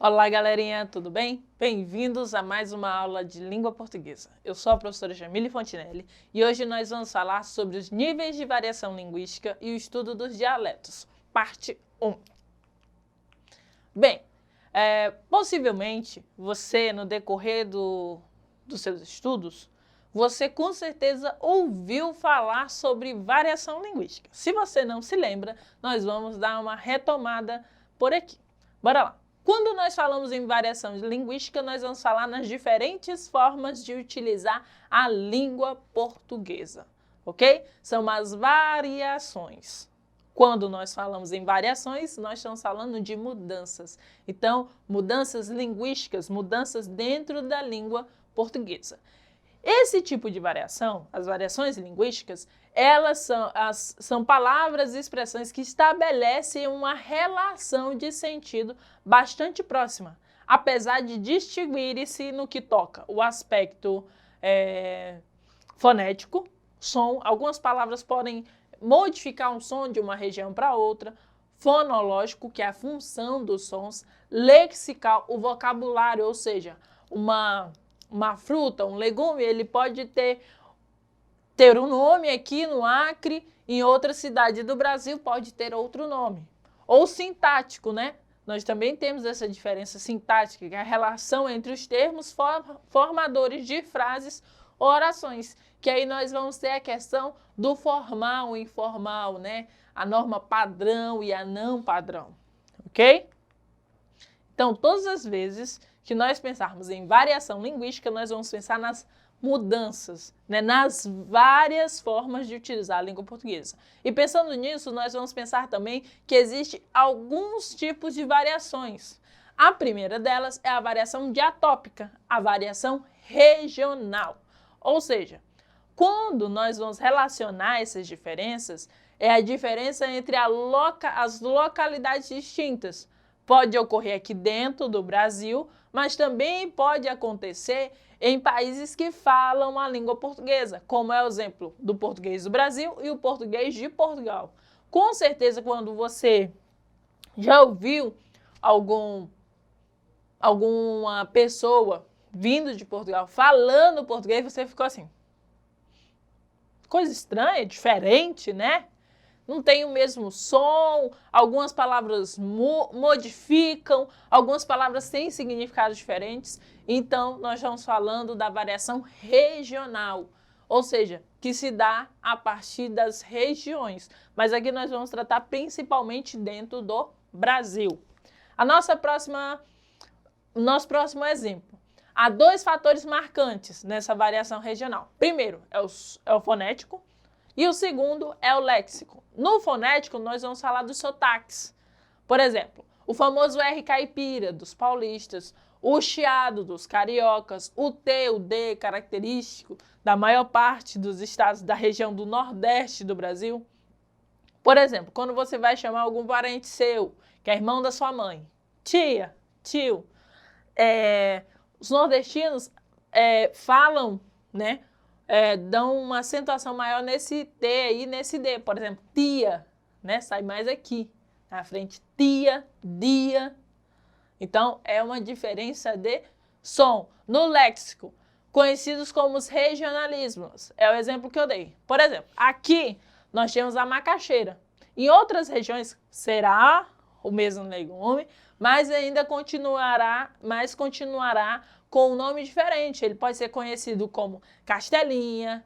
Olá, galerinha, tudo bem? Bem-vindos a mais uma aula de língua portuguesa. Eu sou a professora Jamile Fontinelli e hoje nós vamos falar sobre os níveis de variação linguística e o estudo dos dialetos, parte 1. Bem, possivelmente você, no decorrer dos seus estudos, você com certeza ouviu falar sobre variação linguística. Se você não se lembra, nós vamos dar uma retomada por aqui. Bora lá! Quando nós falamos em variação linguística, nós vamos falar nas diferentes formas de utilizar a língua portuguesa, ok? São as variações. Quando nós falamos em variações, nós estamos falando de mudanças. Então, mudanças linguísticas, mudanças dentro da língua portuguesa. Esse tipo de variação, as variações linguísticas, elas são palavras e expressões que estabelecem uma relação de sentido bastante próxima, apesar de distinguirem-se no que toca o aspecto fonético, som. Algumas palavras podem modificar um som de uma região para outra, fonológico, que é a função dos sons, lexical, o vocabulário, ou seja, uma fruta, um legume, ele pode ter um nome aqui no Acre, em outra cidade do Brasil pode ter outro nome. Ou sintático, né? Nós também temos essa diferença sintática, que é a relação entre os termos formadores de frases ou orações, que aí nós vamos ter a questão do formal e informal, né? A norma padrão e a não padrão, ok? Então, todas as vezes que nós pensarmos em variação linguística, nós vamos pensar nas mudanças, né, nas várias formas de utilizar a língua portuguesa. E pensando nisso, nós vamos pensar também que existem alguns tipos de variações. A primeira delas é a variação diatópica, a variação regional. Ou seja, quando nós vamos relacionar essas diferenças, é a diferença entre as localidades distintas. Pode ocorrer aqui dentro do Brasil, mas também pode acontecer em países que falam a língua portuguesa, como é o exemplo do português do Brasil e o português de Portugal. Com certeza, quando você já ouviu alguma pessoa vindo de Portugal falando português, você ficou assim, coisa estranha, diferente, né? Não tem o mesmo som, algumas palavras modificam, algumas palavras têm significados diferentes. Então, nós estamos falando da variação regional, ou seja, que se dá a partir das regiões. Mas aqui nós vamos tratar principalmente dentro do Brasil. Nosso próximo exemplo. Há dois fatores marcantes nessa variação regional. Primeiro é o fonético. E o segundo é o léxico. No fonético, nós vamos falar dos sotaques. Por exemplo, o famoso R caipira dos paulistas, o chiado dos cariocas, o T, o D característico da maior parte dos estados da região do Nordeste do Brasil. Por exemplo, quando você vai chamar algum parente seu, que é irmão da sua mãe, tia, tio, os nordestinos falam, né? Dão uma acentuação maior nesse T aí, nesse D. Por exemplo, tia, né? Sai mais aqui, na frente, tia, dia. Então, é uma diferença de som. No léxico, conhecidos como os regionalismos, é o exemplo que eu dei. Por exemplo, aqui nós temos a macaxeira. Em outras regiões será o mesmo legume, mas ainda continuará com um nome diferente. Ele pode ser conhecido como castelinha,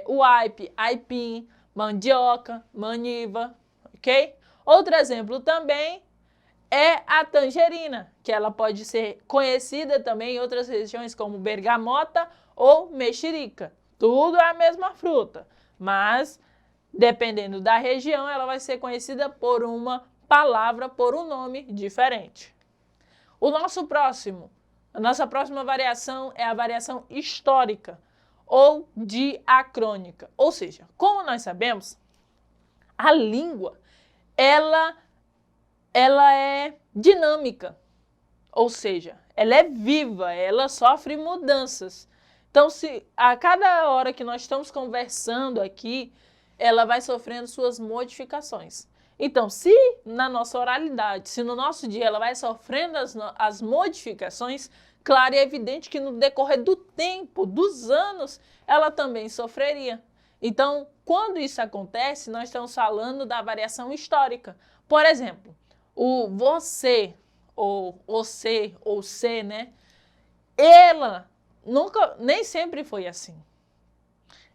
uaipe, aipim, mandioca, maniva, ok? Outro exemplo também é a tangerina, que ela pode ser conhecida também em outras regiões como bergamota ou mexerica. Tudo é a mesma fruta, mas dependendo da região, ela vai ser conhecida por uma palavra, por um nome diferente. A nossa próxima variação é a variação histórica ou diacrônica. Ou seja, como nós sabemos, a língua, ela é dinâmica. Ou seja, ela é viva, ela sofre mudanças. Então, se a cada hora que nós estamos conversando aqui, ela vai sofrendo suas modificações. Então, se na nossa oralidade, se no nosso dia ela vai sofrendo as modificações, claro e evidente que no decorrer do tempo, dos anos, ela também sofreria. Então, quando isso acontece, nós estamos falando da variação histórica. Por exemplo, o você, ou ou C, né? Ela nem sempre foi assim.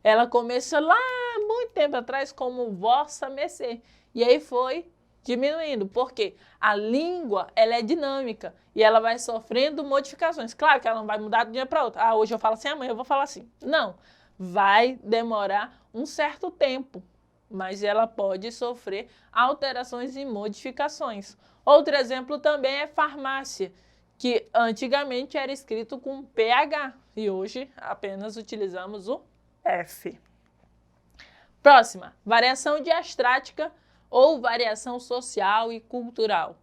Ela começou lá muito tempo atrás como vossa mercê. E aí foi diminuindo, porque a língua ela é dinâmica e ela vai sofrendo modificações. Claro que ela não vai mudar de um dia para outro. Ah, hoje eu falo assim, amanhã eu vou falar assim. Não, vai demorar um certo tempo, mas ela pode sofrer alterações e modificações. Outro exemplo também é farmácia, que antigamente era escrito com PH e hoje apenas utilizamos o F. Próxima, variação diastrática ou variação social e cultural.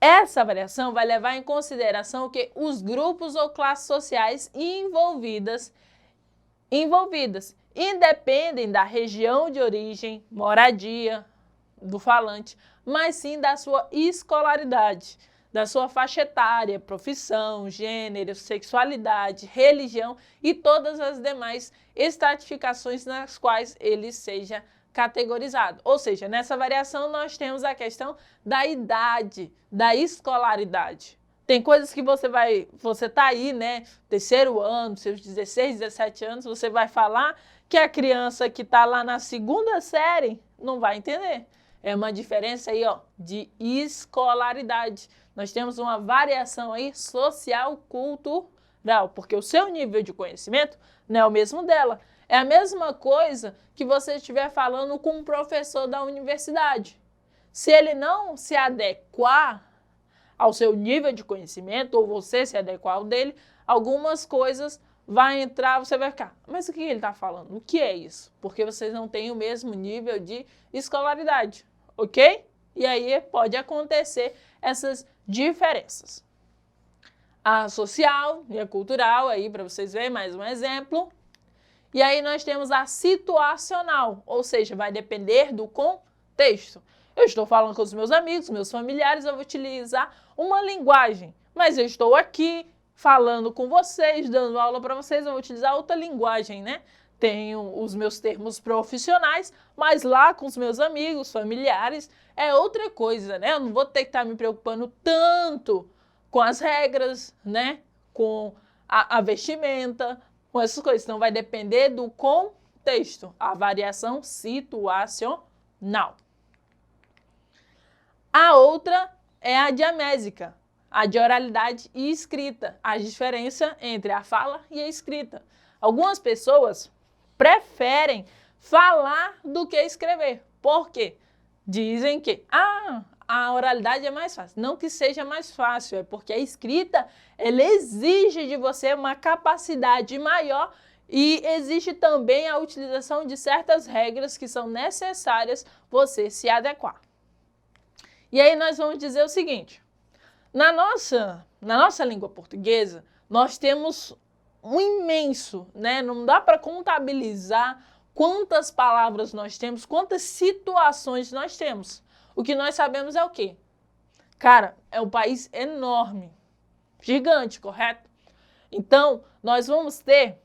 Essa variação vai levar em consideração que os grupos ou classes sociais envolvidas independem da região de origem, moradia do falante, mas sim da sua escolaridade, da sua faixa etária, profissão, gênero, sexualidade, religião e todas as demais estratificações nas quais ele seja categorizado. Ou seja, nessa variação nós temos a questão da idade, da escolaridade. Tem coisas que você tá aí, né, terceiro ano, seus 16, 17 anos, você vai falar que a criança que está lá na segunda série não vai entender. É uma diferença aí, ó, de escolaridade. Nós temos uma variação aí social-cultural, porque o seu nível de conhecimento não é o mesmo dela. É a mesma coisa que você estiver falando com um professor da universidade. Se ele não se adequar ao seu nível de conhecimento, ou você se adequar ao dele, algumas coisas vai entrar, você vai ficar, mas o que ele está falando? O que é isso? Porque vocês não têm o mesmo nível de escolaridade, ok? E aí pode acontecer essas diferenças. A social e a cultural, aí para vocês verem mais um exemplo. E aí nós temos a situacional, ou seja, vai depender do contexto. Eu estou falando com os meus amigos, meus familiares, eu vou utilizar uma linguagem, mas eu estou aqui falando com vocês, dando aula para vocês, eu vou utilizar outra linguagem, né? Tenho os meus termos profissionais, mas lá com os meus amigos, familiares, é outra coisa, né? Eu não vou ter que estar me preocupando tanto com as regras, né? Com a vestimenta, com essas coisas. Então, vai depender do contexto, a variação situacional. A outra é a diamésica, a de oralidade e escrita, a diferença entre a fala e a escrita. Algumas pessoas preferem falar do que escrever. Por quê? Dizem que a oralidade é mais fácil. Não que seja mais fácil, é porque a escrita ela exige de você uma capacidade maior e existe também a utilização de certas regras que são necessárias você se adequar. E aí nós vamos dizer o seguinte, na nossa língua portuguesa, nós temos um imenso, né? Não dá para contabilizar quantas palavras nós temos, quantas situações nós temos. O que nós sabemos é o quê? Cara, é um país enorme, gigante, correto? Então, nós vamos ter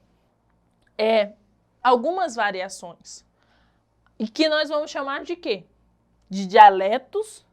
algumas variações. E que nós vamos chamar de quê? De dialetos.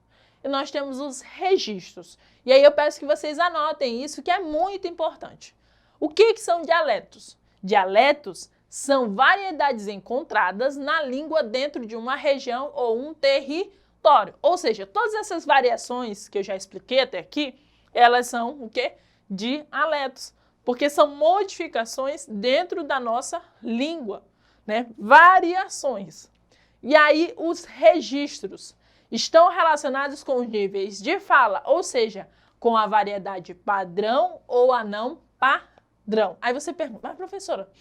E nós temos os registros. E aí eu peço que vocês anotem isso, que é muito importante. O que são dialetos? Dialetos são variedades encontradas na língua dentro de uma região ou um território. Ou seja, todas essas variações que eu já expliquei até aqui, elas são o quê? Dialetos. Porque são modificações dentro da nossa língua, né? Variações. E aí os registros estão relacionados com os níveis de fala, ou seja, com a variedade padrão ou a não padrão. Aí você pergunta, mas professora,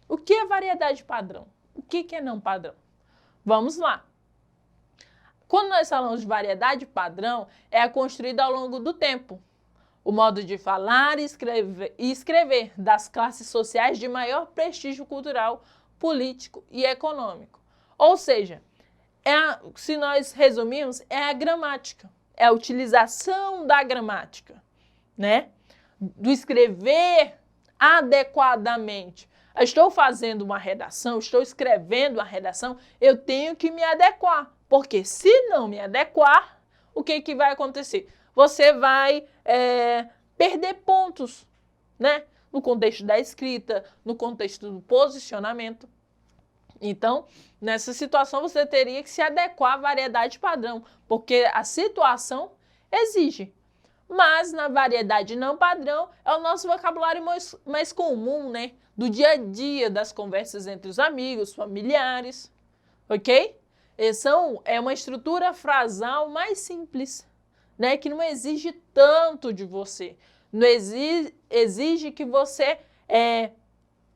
o que é variedade padrão? O que é não padrão? Vamos lá. Quando nós falamos de variedade padrão, é construída ao longo do tempo. O modo de falar e escrever das classes sociais de maior prestígio cultural, político e econômico. Ou seja, se nós resumirmos, é a gramática, é a utilização da gramática, né? Do escrever adequadamente. Eu estou fazendo uma redação, estou escrevendo uma redação, eu tenho que me adequar, porque se não me adequar, o que vai acontecer? Você vai perder pontos, né? No contexto da escrita, no contexto do posicionamento. Então, nessa situação, você teria que se adequar à variedade padrão, porque a situação exige. Mas na variedade não padrão é o nosso vocabulário mais comum, né? Do dia a dia, das conversas entre os amigos, familiares, ok? É uma estrutura frasal mais simples, né? Que não exige tanto de você. Não exige que você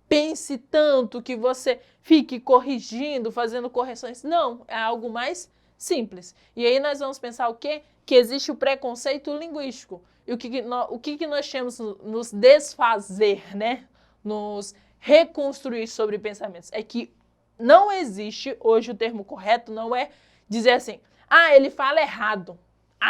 pense tanto, que você fique corrigindo, fazendo correções. Não, é algo mais simples. E aí nós vamos pensar o quê? Que existe o preconceito linguístico. E o que nós temos nos desfazer, né? Nos reconstruir sobre pensamentos. É que não existe, hoje o termo correto não é dizer assim, ele fala errado,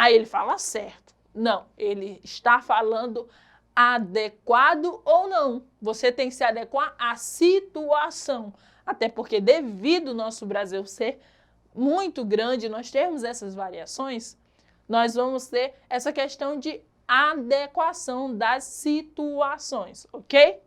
ele fala certo. Não, ele está falando adequado ou não. Você tem que se adequar à situação. Até porque devido ao nosso Brasil ser muito grande, nós termos essas variações, nós vamos ter essa questão de adequação das situações, ok?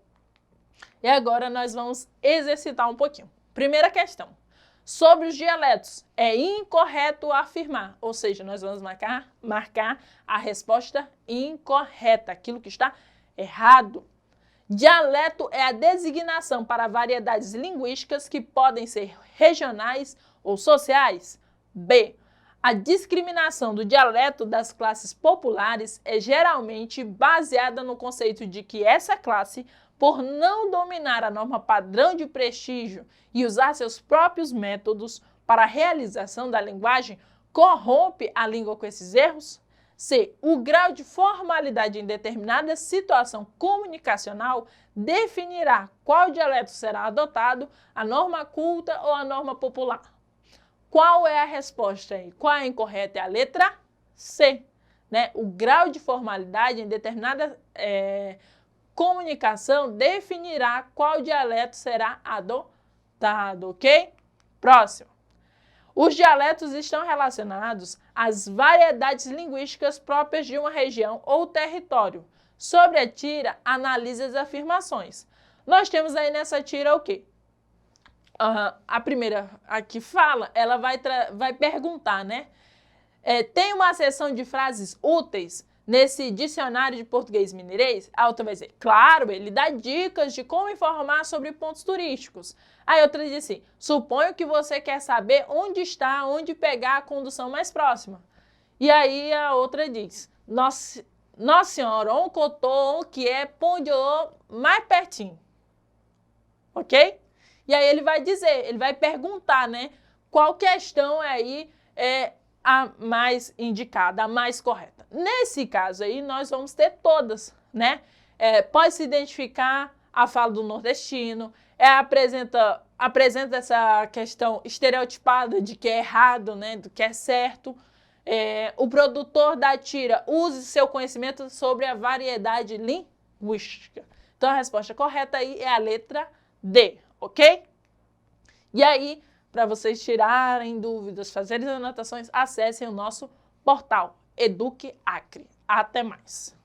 E agora nós vamos exercitar um pouquinho. Primeira questão. Sobre os dialetos, é incorreto afirmar, ou seja, nós vamos marcar a resposta incorreta, aquilo que está errado. Dialeto é a designação para variedades linguísticas que podem ser regionais ou sociais. B. A discriminação do dialeto das classes populares é geralmente baseada no conceito de que essa classe, por não dominar a norma padrão de prestígio e usar seus próprios métodos para a realização da linguagem, corrompe a língua com esses erros? C. O grau de formalidade em determinada situação comunicacional definirá qual dialeto será adotado, a norma culta ou a norma popular. Qual é a resposta aí? Qual é a incorreta? É a letra C, né? O grau de formalidade em determinada comunicação definirá qual dialeto será adotado, ok? Próximo. Os dialetos estão relacionados às variedades linguísticas próprias de uma região ou território. Sobre a tira, analise as afirmações. Nós temos aí nessa tira o quê? A primeira, a que fala, ela vai perguntar, né? Tem uma seção de frases úteis nesse dicionário de português mineirês? A outra vai dizer, claro, ele dá dicas de como informar sobre pontos turísticos. Aí outra diz assim, suponho que você quer saber onde está, onde pegar a condução mais próxima. E aí a outra diz, Nossa Senhora, onde eu tô, onde é, onde eu mais pertinho. Ok? E aí ele vai dizer, ele vai perguntar, né? Qual questão aí é a mais indicada, a mais correta. Nesse caso aí, nós vamos ter todas, né? Pode se identificar a fala do nordestino, apresenta essa questão estereotipada de que é errado, né? Do que é certo. O produtor da tira use seu conhecimento sobre a variedade linguística. Então, a resposta correta aí é a letra D, ok? E aí, para vocês tirarem dúvidas, fazerem anotações, acessem o nosso portal Eduque Acre. Até mais!